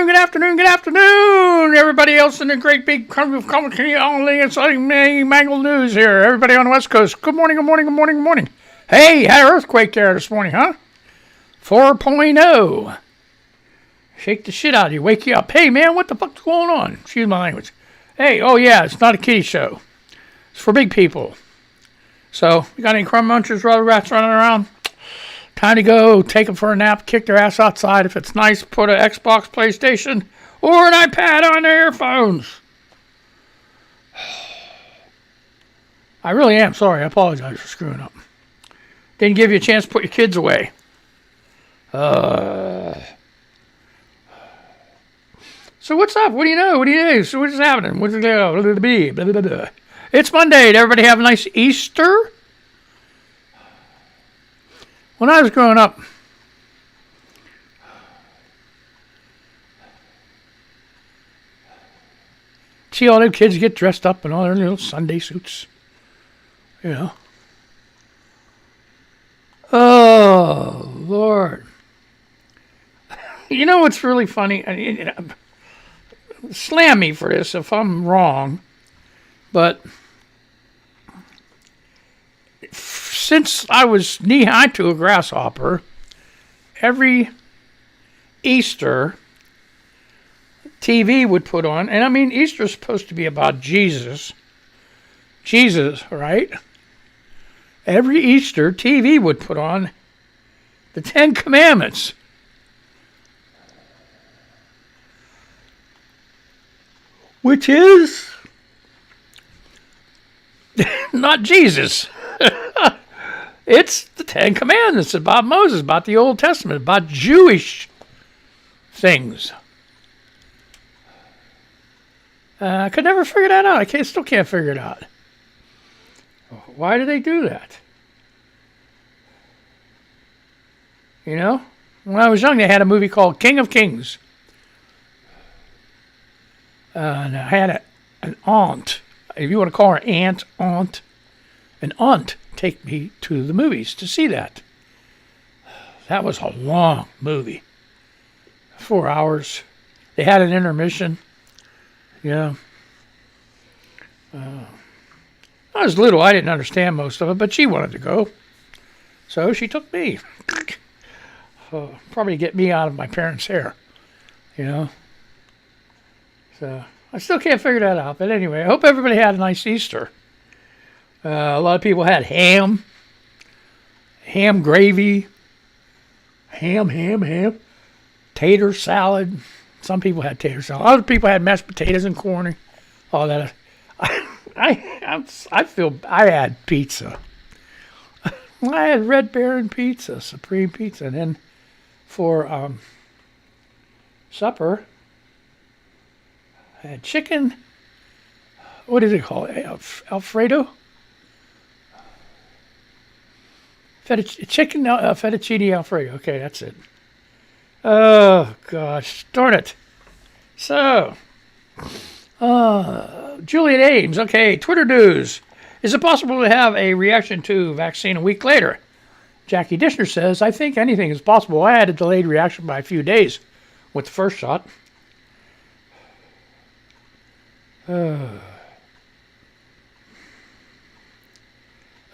good afternoon, everybody else in the great big country, only exciting Mangled news here. Everybody on the West Coast, good morning. Hey, had an earthquake there this morning, huh? 4.0. Shake the shit out of you, wake you up. Hey, man, what the fuck's going on? Excuse my language. Hey, oh yeah, it's not a kiddie show. It's for big people. So, you got any crumb munchers, rubber rats running around? Time to go, take them for a nap, kick their ass outside. If it's nice, put an Xbox, PlayStation, or an iPad on their earphones. I really am sorry. I apologize for screwing up. Didn't give you a chance to put your kids away. So what's up? What do you know? So what's happening? What's it be? Blah, blah, blah. It's Monday. Did everybody have a nice Easter? When I was growing up, see all them kids get dressed up in all their little Sunday suits. You know. Oh, Lord. You know what's really funny? Slam me for this if I'm wrong, but since I was knee-high to a grasshopper, every Easter, TV would put on, and I mean, Easter's supposed to be about Jesus. Jesus, right? Every Easter, TV would put on the Ten Commandments. Which is not Jesus. It's the Ten Commandments about Moses, about the Old Testament, about Jewish things. I could never figure that out. Still can't figure it out. Why do they do that? You know? When I was young, they had a movie called King of Kings. And I had an aunt, if you want to call her aunt, an aunt take me to the movies to see that. That was a long movie. 4 hours. They had an intermission. Yeah. I was little. I didn't understand most of it, but she wanted to go. So she took me. Probably to get me out of my parents' hair. You know. So I still can't figure that out. But anyway, I hope everybody had a nice Easter. A lot of people had ham gravy, ham, tater salad. Some people had tater salad. Other people had mashed potatoes and corn, all that. I had pizza. I had Red Baron pizza, Supreme pizza, and then for supper, I had chicken. What is it called? Alfredo. Chicken fettuccine Alfredo. Okay, that's it. Oh, gosh. Darn it. So, Juliet Ames. Okay, Twitter news. Is it possible to have a reaction to vaccine a week later? Jackie Dishner says, I think anything is possible. I had a delayed reaction by a few days with the first shot.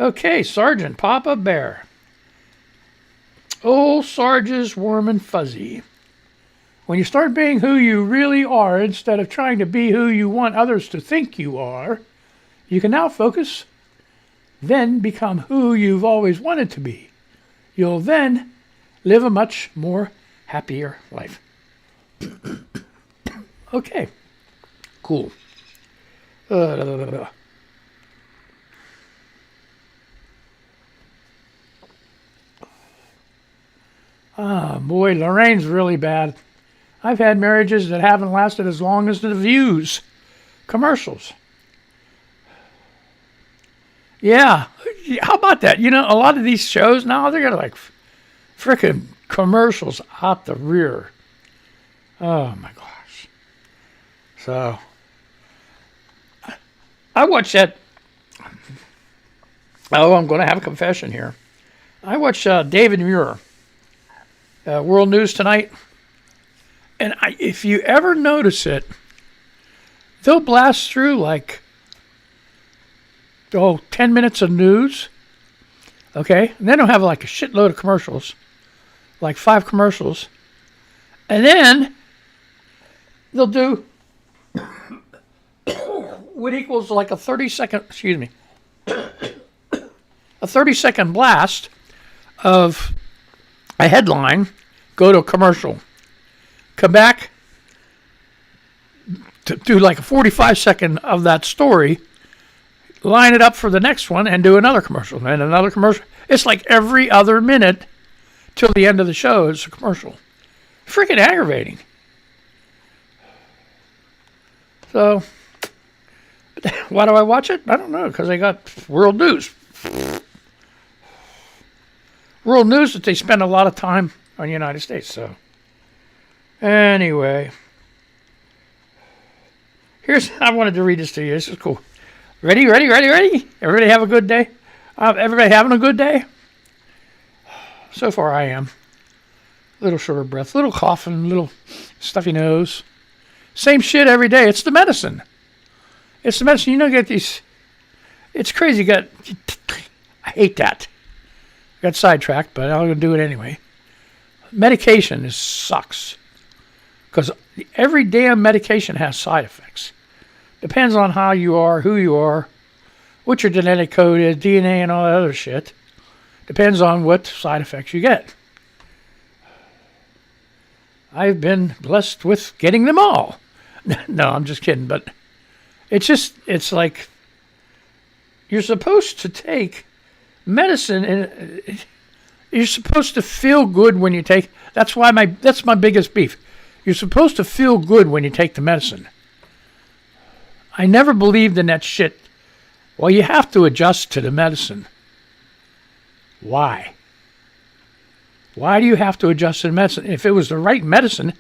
Okay, Sergeant Papa Bear. Old Sarge is warm and fuzzy. When you start being who you really are instead of trying to be who you want others to think you are, you can now focus, then become who you've always wanted to be. You'll then live a much more happier life. Okay, cool. Boy, Lorraine's really bad. I've had marriages that haven't lasted as long as the Views commercials. Yeah, how about that? You know, a lot of these shows now, they're got like frickin' commercials out the rear. Oh my gosh. So, I watched that. Oh, I'm going to have a confession here. I watched David Muir, World News Tonight. And if you ever notice it, they'll blast through like, 10 minutes of news. Okay? And then they'll have like a shitload of commercials. Like 5 commercials. And then they'll do what equals like a 30-second, a 30-second blast of a headline, go to a commercial, come back to do like a 45-second of that story, line it up for the next one, and do another commercial, and another commercial. It's like every other minute till the end of the show is a commercial. Freaking aggravating. So, why do I watch it? I don't know, because I got world news. World news that they spend a lot of time on the United States. So, anyway, I wanted to read this to you. This is cool. Ready? Everybody have a good day? Everybody having a good day? So far, I am. Little short of breath, little coughing, little stuffy nose. Same shit every day. It's the medicine. It's the medicine. You don't get these. It's crazy. I hate that. Got sidetracked, but I'm going to do it anyway. Medication sucks. Because every damn medication has side effects. Depends on how you are, who you are, what your genetic code is, DNA and all that other shit. Depends on what side effects you get. I've been blessed with getting them all. No, I'm just kidding. But it's like you're supposed to take medicine and you're supposed to feel good when you take. That's my biggest beef. You're supposed to feel good when you take the medicine. I never believed in that shit. Well, you have to adjust to the medicine. Why? Why do you have to adjust to the medicine? If it was the right medicine,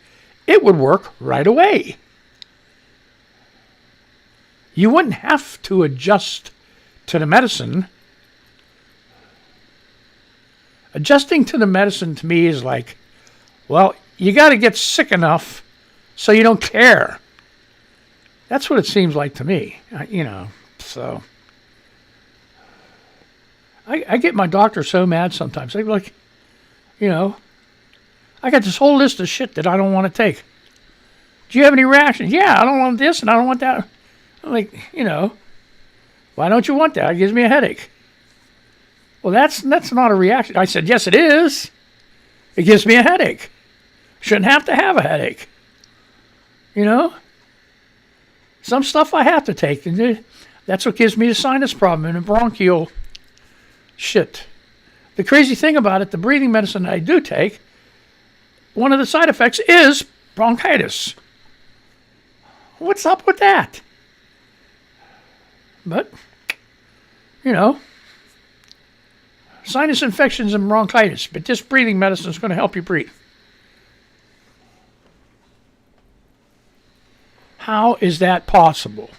it would work right away. You wouldn't have to adjust to the medicine. Adjusting to the medicine to me is like, well, you got to get sick enough so you don't care. That's what it seems like to me, so. I get my doctor so mad sometimes. They're like, I got this whole list of shit that I don't want to take. Do you have any reactions? Yeah, I don't want this and I don't want that. I'm like, why don't you want that? It gives me a headache. Well, that's not a reaction. I said, yes, it is. It gives me a headache. Shouldn't have to have a headache. Some stuff I have to take. And that's what gives me the sinus problem and the bronchial shit. The crazy thing about it, the breathing medicine I do take, one of the side effects is bronchitis. What's up with that? But, sinus infections and bronchitis. But this breathing medicine is going to help you breathe. How is that possible?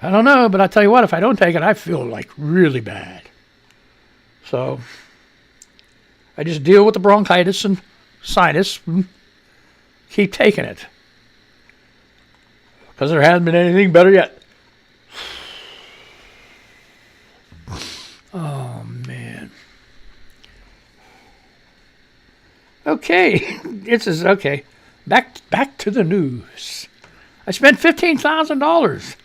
I don't know, but I tell you what, if I don't take it, I feel like really bad. So, I just deal with the bronchitis and sinus and keep taking it. Because there hasn't been anything better yet. Oh, man. Okay. Okay. Back to the news. I spent $15,000.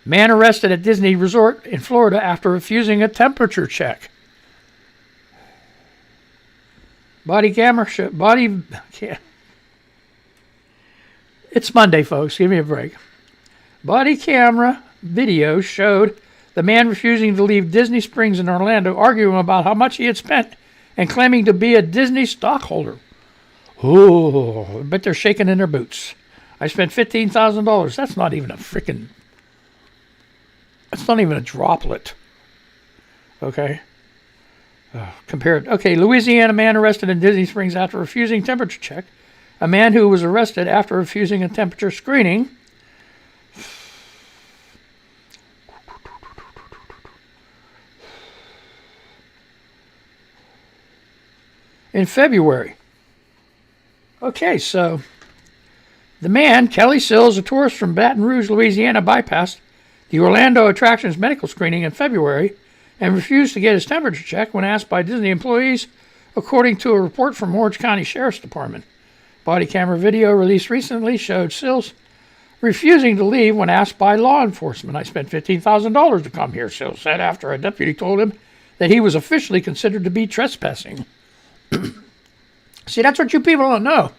Man arrested at Disney Resort in Florida after refusing a temperature check. It's Monday, folks. Give me a break. Body camera video showed the man refusing to leave Disney Springs in Orlando, arguing about how much he had spent and claiming to be a Disney stockholder. Oh, I bet they're shaking in their boots. I spent $15,000. That's not even a droplet. Okay. Louisiana man arrested in Disney Springs after refusing temperature check. A man who was arrested after refusing a temperature screening. in February. Okay, so the man, Kelly Sills, a tourist from Baton Rouge, Louisiana, bypassed the Orlando Attractions medical screening in February and refused to get his temperature checked when asked by Disney employees, according to a report from Orange County Sheriff's Department. Body camera video released recently showed Sills refusing to leave when asked by law enforcement. I spent $15,000 to come here, Sills said after a deputy told him that he was officially considered to be trespassing. See, that's what you people don't know.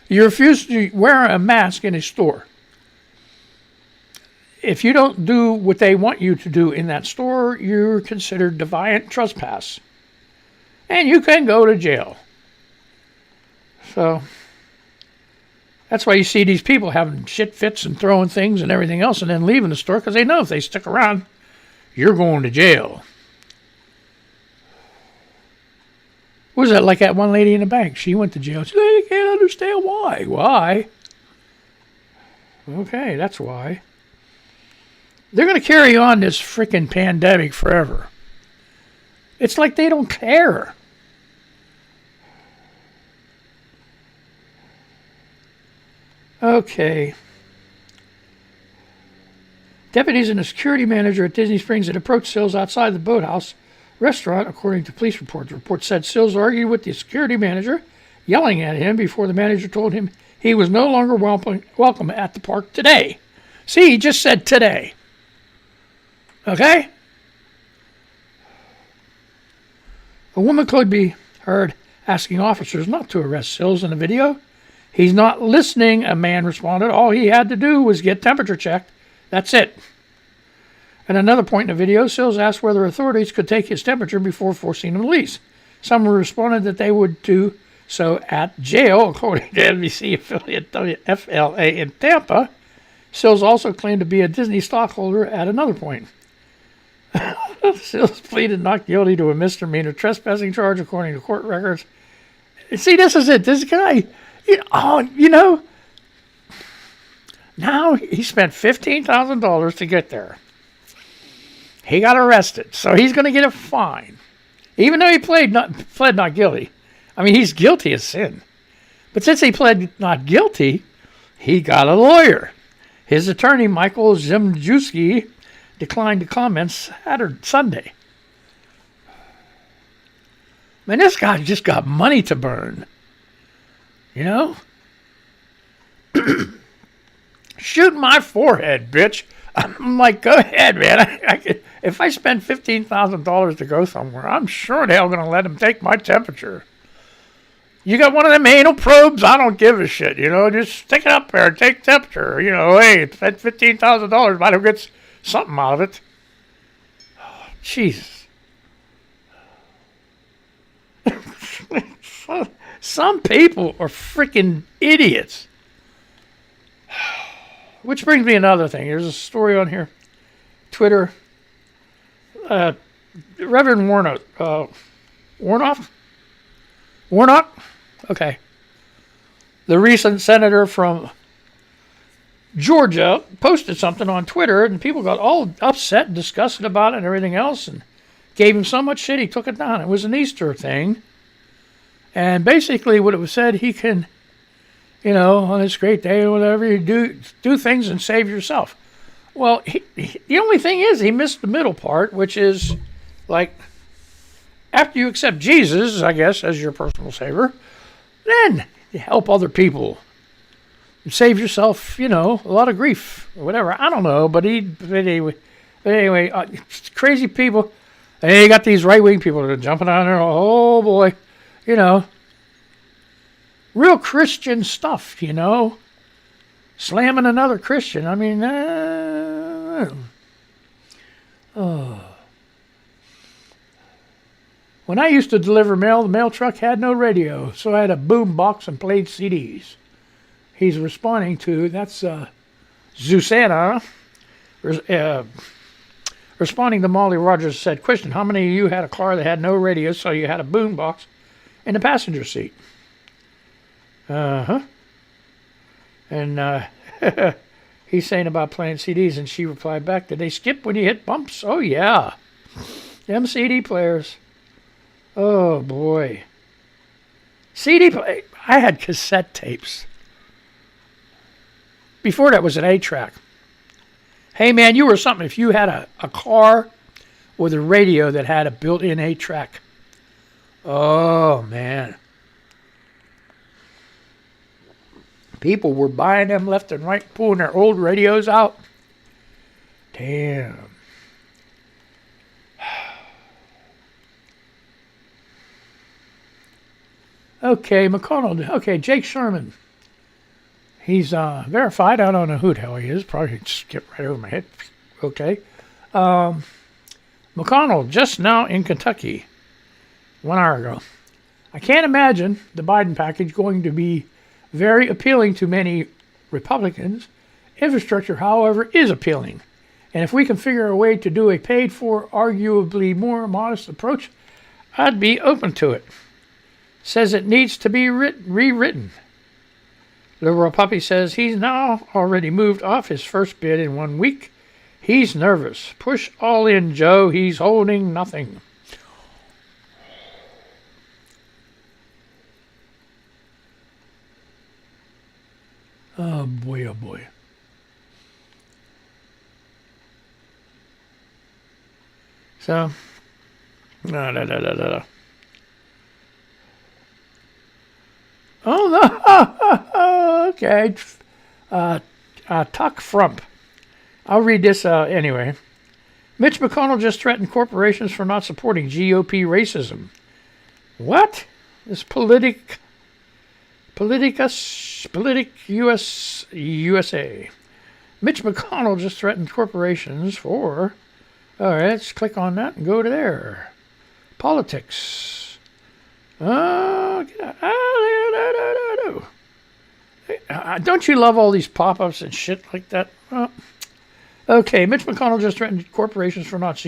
You refuse to wear a mask in a store. If you don't do what they want you to do in that store, you're considered defiant trespass. And you can go to jail. So that's why you see these people having shit fits and throwing things and everything else and then leaving the store because they know if they stick around, you're going to jail. What was that, like that one lady in the bank? She went to jail. She said, I can't understand why. Why? Okay, that's why. They're going to carry on this freaking pandemic forever. It's like they don't care. Okay. Deputies and a security manager at Disney Springs had approached Sills outside the Boathouse restaurant, according to police reports. The report said Sills argued with the security manager, yelling at him before the manager told him he was no longer welcome at the park today. See, he just said today. Okay? A woman could be heard asking officers not to arrest Sills in the video. He's not listening, a man responded. All he had to do was get temperature checked. That's it. At another point in the video, Sills asked whether authorities could take his temperature before forcing him to leave. Someone responded that they would do so at jail, according to NBC affiliate WFLA in Tampa. Sills also claimed to be a Disney stockholder at another point. Sills pleaded not guilty to a misdemeanor trespassing charge, according to court records. See, this is it. This guy, now he spent $15,000 to get there. He got arrested, so he's going to get a fine. Even though he pled not guilty. I mean, he's guilty of sin. But since he pled not guilty, he got a lawyer. His attorney, Michael Zimjewski, declined to comment Sunday. Man, this guy just got money to burn. You know? Shoot my forehead, bitch. I'm like, go ahead, man. If I spend $15,000 to go somewhere, I'm sure the hell going to let them take my temperature. You got one of them anal probes? I don't give a shit, Just stick it up there, take temperature. Hey, spend $15,000, might have get something out of it. Oh, Jesus. Some people are freaking idiots. Which brings me another thing. There's a story on here. Twitter. Reverend Warnock? Okay. The recent senator from Georgia posted something on Twitter, and people got all upset and disgusted about it and everything else, and gave him so much shit he took it down. It was an Easter thing. And basically what it was said, he can, on this great day or whatever, you do things and save yourself. Well, the only thing is he missed the middle part, which is like, after you accept Jesus, I guess, as your personal savior, then you help other people. You save yourself, a lot of grief or whatever. I don't know, but anyway, crazy people. Hey, you got these right-wing people that are jumping on there. Oh, boy. Real Christian stuff, slamming another Christian. I mean, When I used to deliver mail, the mail truck had no radio, so I had a boom box and played CDs. He's responding to, that's Susanna, responding to Molly Rogers said, question, how many of you had a car that had no radio, so you had a boom box in the passenger seat? And he's saying about playing CDs, and she replied back, did they skip when you hit bumps? Oh, yeah. Them CD players. Oh, boy. CD play. I had cassette tapes. Before that was an 8-track. Hey, man, you were something if you had a car with a radio that had a built-in 8-track. Oh, man. People were buying them left and right, pulling their old radios out. Damn. Okay, McConnell. Okay, Jake Sherman. He's verified. I don't know who the hell he is. Probably skipped right over my head. Okay. McConnell, just now in Kentucky, 1 hour ago. I can't imagine the Biden package going to be very appealing to many Republicans. Infrastructure, however, is appealing. And if we can figure a way to do a paid-for, arguably more modest approach, I'd be open to it. Says it needs to be rewritten. Liberal Puppy says he's now already moved off his first bid in 1 week. He's nervous. Push all in, Joe. He's holding nothing. Oh boy, oh boy. So, Oh, no. Okay. Tuck Frump. I'll read this anyway. Mitch McConnell just threatened corporations for not supporting GOP racism. What? This USA. Mitch McConnell just threatened corporations for... All right, let's click on that and go to there. Politics. Don't you love all these pop-ups and shit like that? Okay, Mitch McConnell just threatened corporations for not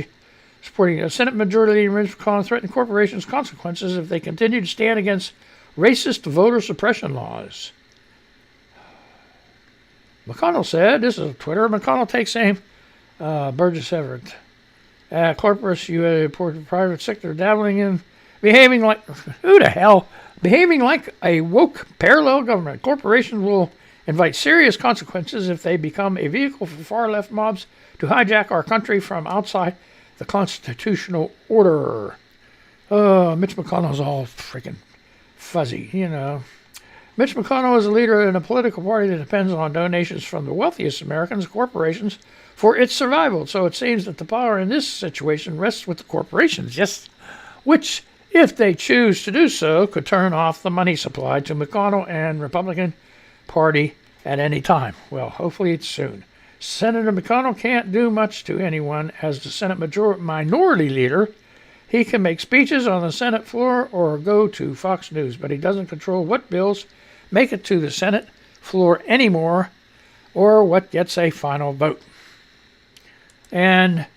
supporting. Senate Majority Leader Mitch McConnell threatened corporations consequences if they continue to stand against racist voter suppression laws. McConnell said, this is Twitter, McConnell takes aim. Burgess Everett. Corporate, private sector dabbling in, behaving like, who the hell? Behaving like a woke parallel government. Corporations will invite serious consequences if they become a vehicle for far-left mobs to hijack our country from outside the constitutional order. Mitch McConnell's all freaking fuzzy, you know. Mitch McConnell is a leader in a political party that depends on donations from the wealthiest Americans, corporations, for its survival. So it seems that the power in this situation rests with the corporations, yes, which, if they choose to do so, could turn off the money supply to McConnell and Republican Party at any time. Well, hopefully it's soon. Senator McConnell can't do much to anyone as the Senate minority leader. He can make speeches on the Senate floor or go to Fox News, but he doesn't control what bills make it to the Senate floor anymore or what gets a final vote. And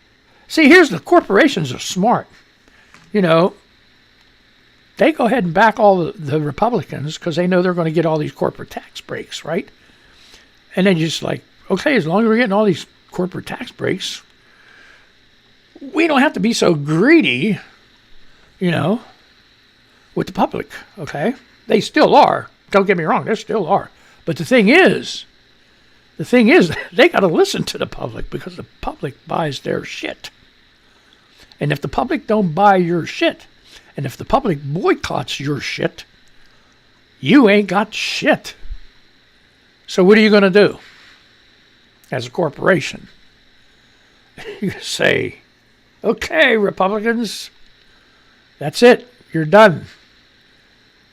see, here's the corporations are smart. You know, they go ahead and back all the Republicans because they know they're going to get all these corporate tax breaks, right? And then just like, okay, as long as we're getting all these corporate tax breaks, we don't have to be so greedy, you know, with the public, okay? They still are. Don't get me wrong, they still are. But the thing is, they got to listen to the public because the public buys their shit. And if the public don't buy your shit, and if the public boycotts your shit, you ain't got shit. So what are you going to do as a corporation? You say, okay, Republicans, that's it. You're done.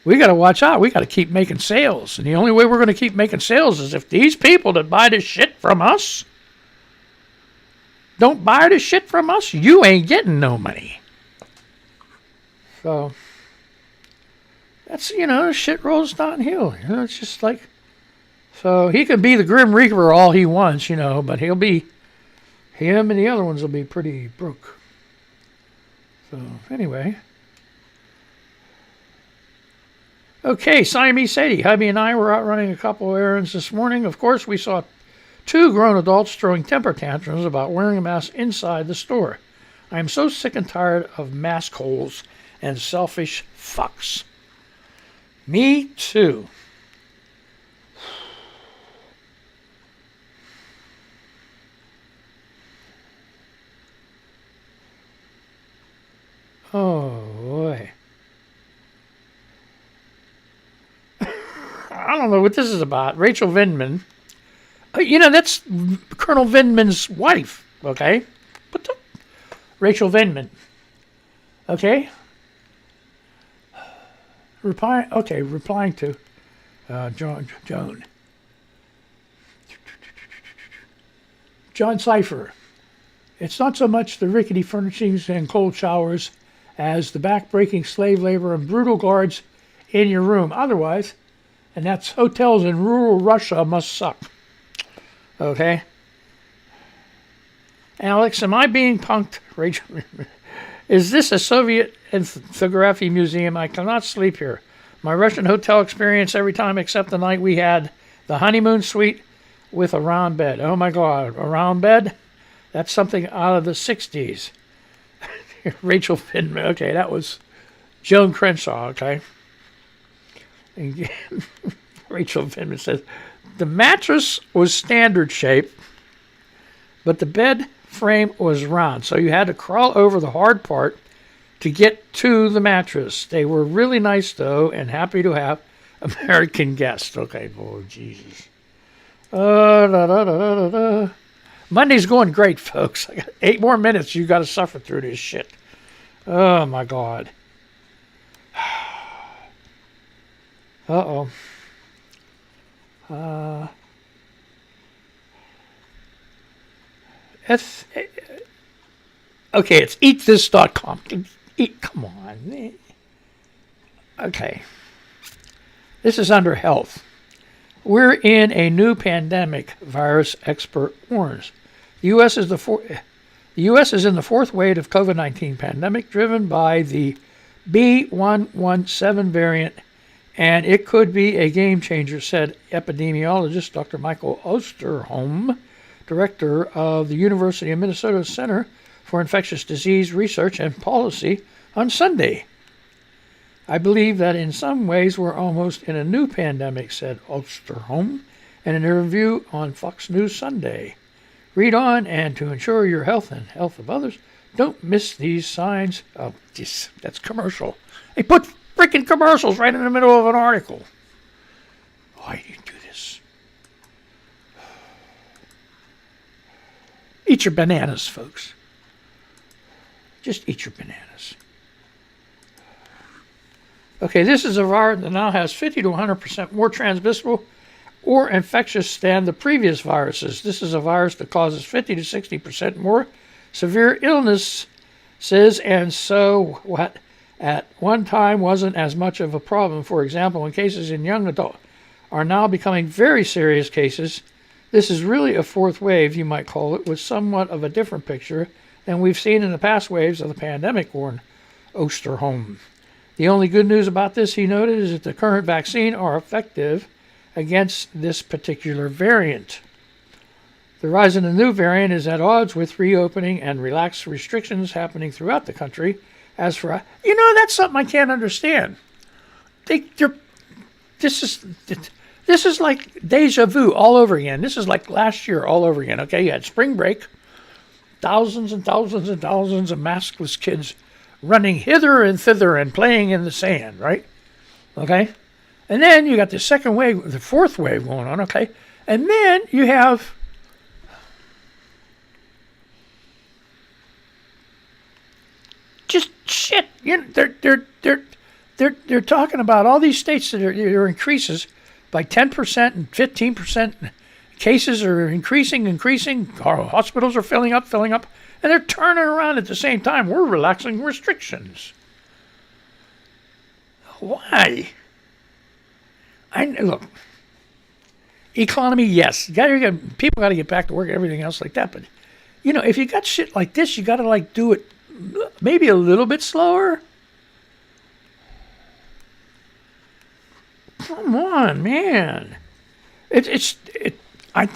We got to watch out. We got to keep making sales. And the only way we're going to keep making sales is if these people that buy this shit from us don't buy this shit from us, you ain't getting no money. So, that's, you know, shit rolls downhill. You know, it's just like, so he can be the Grim Reaper all he wants, you know, but him and the other ones will be pretty broke. So, anyway. Okay, Siamese Sadie. Hubby and I were out running a couple of errands this morning. Of course, we saw 2 grown adults throwing temper tantrums about wearing a mask inside the store. I am so sick and tired of mask holes and selfish fucks. Me too. Oh, boy. I don't know what this is about. Rachel Vindman. That's Colonel Vindman's wife, okay? What the? Rachel Vindman. Okay? Replying to John Cipher. It's not so much the rickety furnishings and cold showers as the back-breaking slave labor and brutal guards in your room. Otherwise, and that's hotels in rural Russia must suck. Okay? Alex, am I being punked? Rachel, is this a Soviet ethnography museum? I cannot sleep here. My Russian hotel experience every time except the night we had the honeymoon suite with a round bed. Oh my God, a round bed? That's something out of the 60s. Rachel Finman. Okay, that was Joan Crenshaw, okay? And Rachel Finman says, the mattress was standard shape, but the bed frame was round, so you had to crawl over the hard part to get to the mattress. They were really nice, though, and happy to have American guests. Okay, oh, Jesus. Monday's going great, folks. I got 8 more minutes. You got to suffer through this shit. Oh, my God. Uh-oh. It's eatthis.com. Come on. Okay. This is under health. We're in a new pandemic, virus expert warns. The U.S. is in the fourth wave of COVID-19 pandemic, driven by the B.1.1.7 variant, and it could be a game changer, said epidemiologist Dr. Michael Osterholm, director of the University of Minnesota Center for Infectious Disease Research and Policy, on Sunday. I believe that in some ways we're almost in a new pandemic, said Osterholm in an interview on Fox News Sunday. Read on, and to ensure your health and health of others, don't miss these signs. Oh, geez, that's commercial. They put freaking commercials right in the middle of an article. Why do you do this? Eat your bananas, folks. Just eat your bananas. Okay, this is a virus that now has 50 to 100% more transmissible or infectious than the previous viruses. This is a virus that causes 50 to 60% more severe illnesses, and so what at one time wasn't as much of a problem. For example, in cases in young adults are now becoming very serious cases. This is really a fourth wave, you might call it, with somewhat of a different picture than we've seen in the past waves of the pandemic, warned Osterholm. The only good news about this, he noted, is that the current vaccine are effective against this particular variant. The rise in the new variant is at odds with reopening and relaxed restrictions happening throughout the country. As for, that's something I can't understand. This is like deja vu all over again. This is like last year all over again. Okay, you had spring break, thousands and thousands and thousands of maskless kids running hither and thither and playing in the sand, right? Okay? And then you got the second wave, the fourth wave going on, okay? And then you have just shit. They're talking about all these states that are increases by 10% and 15%. Cases are increasing. Our hospitals are filling up. And they're turning around at the same time. We're relaxing restrictions. Why? Look, economy, yes. People got to get back to work and everything else like that. But, if you got shit like this, you got to, do it maybe a little bit slower. Come on, man. I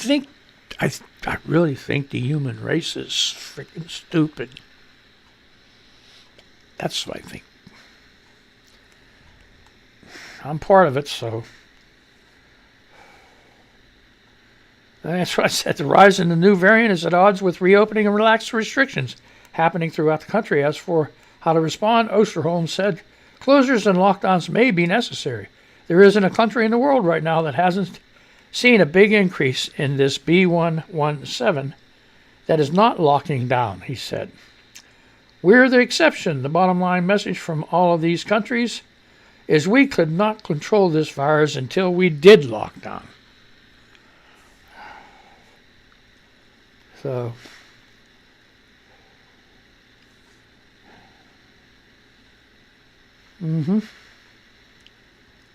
really think the human race is freaking stupid. That's what I think. I'm part of it, so. That's what I said. The rise in the new variant is at odds with reopening and relaxed restrictions happening throughout the country. As for how to respond, Osterholm said closures and lockdowns may be necessary. There isn't a country in the world right now that hasn't seen a big increase in this B117 that is not locking down, he said. We're the exception. The bottom line message from all of these countries is we could not control this virus until we did lock down. So,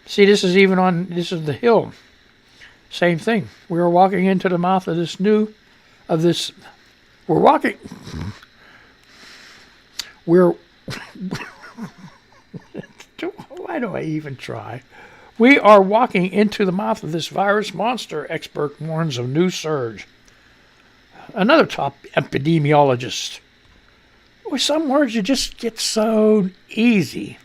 see, this is the Hill. Same thing. We were walking into the mouth of why do I even try? We are walking into the mouth of this virus monster, expert warns of new surge. Another top epidemiologist. With some words you just get so easy.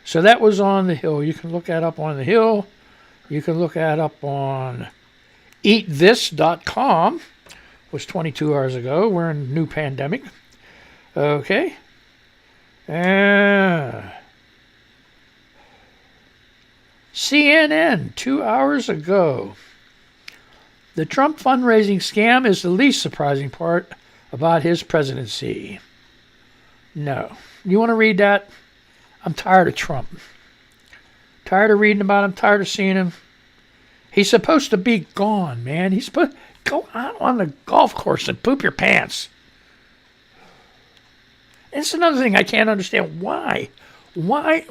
So that was on the Hill. You can look that up on the Hill. You can look that up on eatthis.com. Was 22 hours ago. We're in a new pandemic. Okay. CNN, 2 hours ago. The Trump fundraising scam is the least surprising part about his presidency. No. You want to read that? I'm tired of Trump. Tired of reading about him. Tired of seeing him. He's supposed to be gone, man. He's supposed to go out on the golf course and poop your pants. It's another thing I can't understand. Why? Why?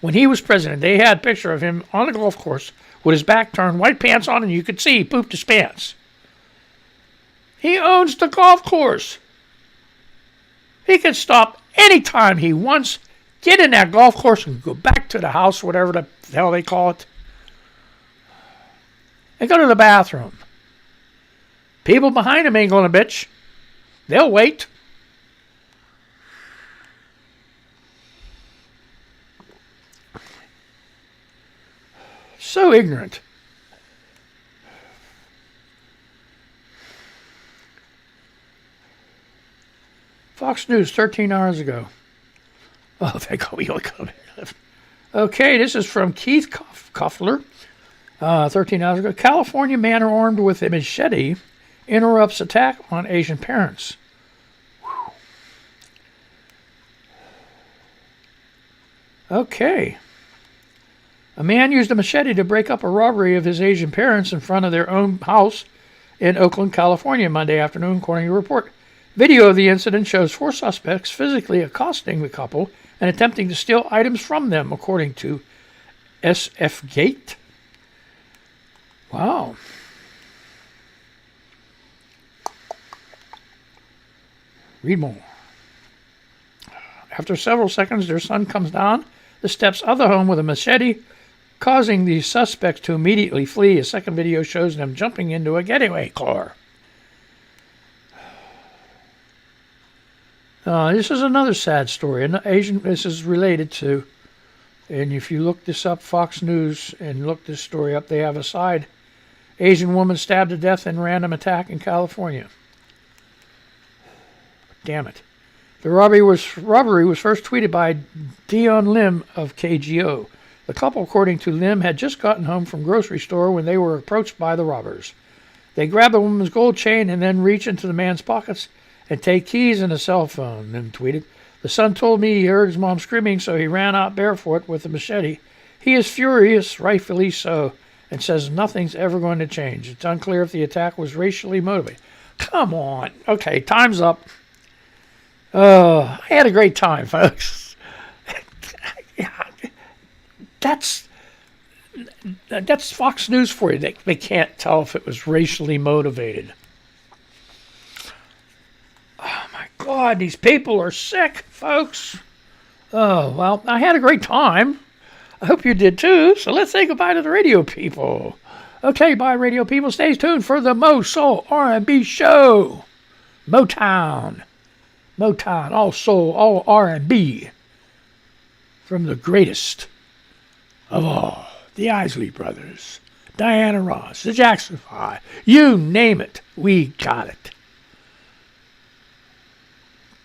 When he was president, they had a picture of him on the golf course with his back turned, white pants on, and you could see he pooped his pants. He owns the golf course. He can stop anytime he wants, get in that golf course and go back to the house, whatever the hell they call it, and go to the bathroom. People behind him ain't going to bitch. They'll wait. So ignorant. Fox News, 13 hours ago. Oh, thank God we only come here. Okay, this is from Keith Koffler, 13 hours ago. California man armed with a machete interrupts attack on Asian parents. Whew. Okay. A man used a machete to break up a robbery of his Asian parents in front of their own house in Oakland, California, Monday afternoon, according to a report. Video of the incident shows 4 suspects physically accosting the couple and attempting to steal items from them, according to SF Gate. Wow. Read more. After several seconds, their son comes down the steps of the home with a machete, causing the suspects to immediately flee. A second video shows them jumping into a getaway car. This is another sad story. This is related to, and if you look this up, Fox News, and look this story up, they have a side. Asian woman stabbed to death in random attack in California. Damn it. The robbery was first tweeted by Dion Lim of KGO. The couple, according to Lim, had just gotten home from grocery store when they were approached by the robbers. They grabbed the woman's gold chain and then reached into the man's pockets and take keys and a cell phone. Lim tweeted, "The son told me he heard his mom screaming, so he ran out barefoot with a machete. He is furious, rightfully so, and says nothing's ever going to change. It's unclear if the attack was racially motivated." Come on. Okay, time's up. I had a great time, folks. That's Fox News for you. They can't tell if it was racially motivated. Oh, my God. These people are sick, folks. Oh, well, I had a great time. I hope you did, too. So let's say goodbye to the radio people. Okay, bye, radio people. Stay tuned for the Mo Soul R&B show. Motown, all soul, all R&B. From the greatest of all, the Isley Brothers, Diana Ross, the Jackson 5, you name it, we got it.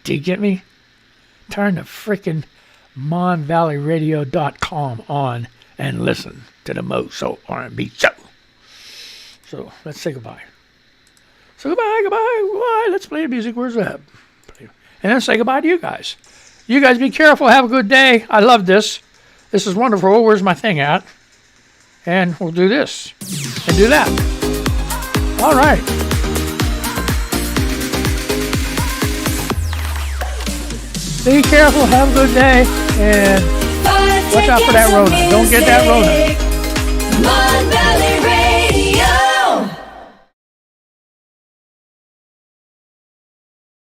Do you get me? Turn the frickin' monvalleyradio.com on and listen to the Mo Soul R&B show. So let's say goodbye. So goodbye. Let's play the music. Where's that? And then say goodbye to you guys. You guys be careful. Have a good day. I love this. This is wonderful. Where's my thing at? And we'll do this and do that. All right. Be careful. Have a good day. And watch out for that Rona. Don't get that Rona.